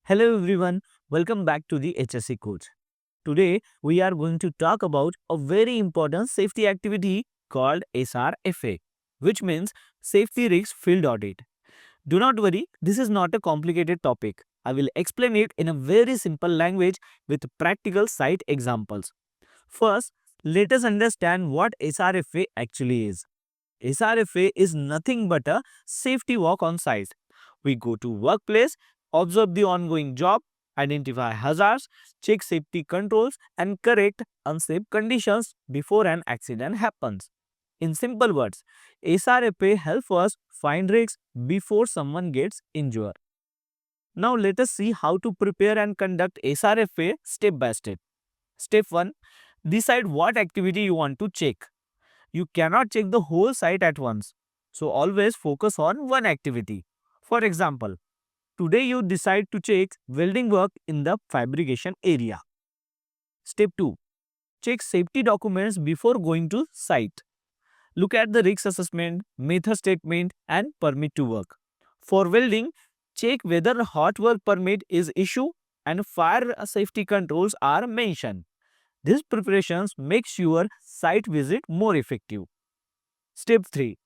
Hello everyone, welcome back to the HSC Coach. Today we are going to talk about a very important safety activity called SRFA, which means Safety Risk Field Audit. Do not worry, this is not a complicated topic. I will explain it in a very simple language with practical site examples. First, let us understand what SRFA actually is. SRFA is nothing but a safety walk on site. We go to workplace, observe the ongoing job, identify hazards, check safety controls and correct unsafe conditions before an accident happens. In simple words, SRFA helps us find risks before someone gets injured. Now let us see how to prepare and conduct SRFA step by step. Step 1. Decide what activity you want to check. You cannot check the whole site at once. So always focus on one activity. For example, today you decide to check welding work in the fabrication area. Step 2. Check safety documents before going to site. Look at the risk assessment, method statement and permit to work. For welding, check whether hot work permit is issued and fire safety controls are mentioned. These preparations makes your site visit more effective. Step 3.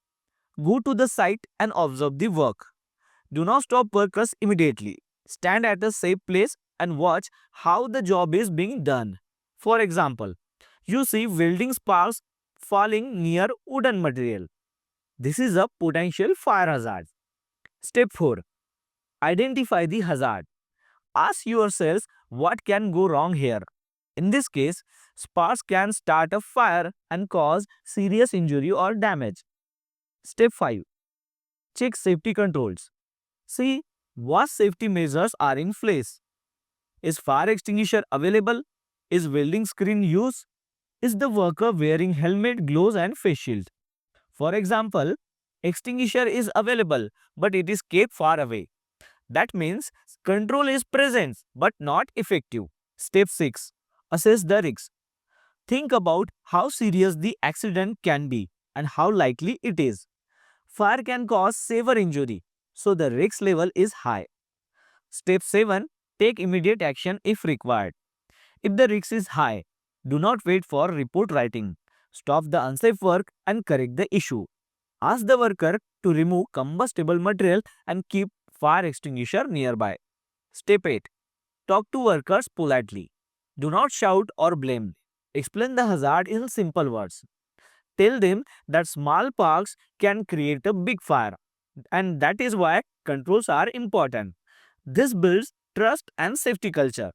Go to the site and observe the work. Do not stop workers immediately. Stand at a safe place and watch how the job is being done. For example, you see welding sparks falling near wooden material. This is a potential fire hazard. Step 4. Identify the hazard. Ask yourselves what can go wrong here. In this case, sparks can start a fire and cause serious injury or damage. Step 5. Check safety controls. See what safety measures are in place. Is fire extinguisher available? Is welding screen used? Is the worker wearing helmet, gloves and face shield? For example, extinguisher is available but it is kept far away. That means control is present but not effective. Step 6. Assess the risk. Think about how serious the accident can be and how likely it is. Fire can cause severe injury, so the risk level is high. Step 7. Take immediate action if required. If the risk is high, do not wait for report writing. Stop the unsafe work and correct the issue. Ask the worker to remove combustible material and keep fire extinguisher nearby. Step 8. Talk to workers politely. Do not shout or blame. Explain the hazard in simple words. Tell them that small sparks can create a big fire and that is why controls are important. This builds trust and safety culture.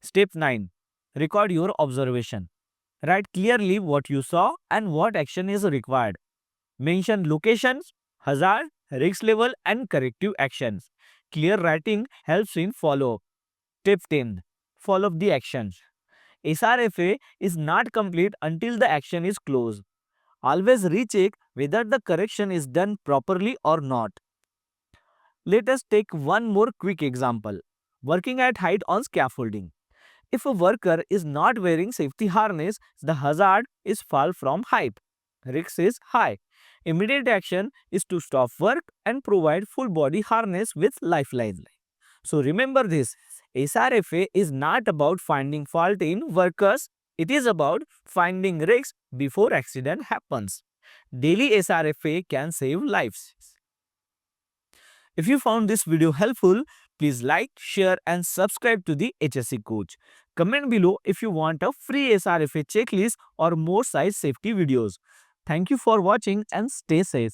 Step 9. Record your observation. Write clearly what you saw and what action is required. Mention locations, hazard, risk level and corrective actions. Clear writing helps in follow. Step 10. Follow the actions. SRFA is not complete until the action is closed. Always recheck whether the correction is done properly or not. Let us take one more quick example. Working at height on scaffolding. If a worker is not wearing safety harness, the hazard is fall from height. Risk is high. Immediate action is to stop work and provide full body harness with lifeline. So remember this, SRFA is not about finding fault in workers, it is about finding risks before accident happens. Daily SRFA can save lives. If you found this video helpful, please like, share and subscribe to the HSC Coach. Comment below if you want a free SRFA checklist or more site safety videos. Thank you for watching and stay safe.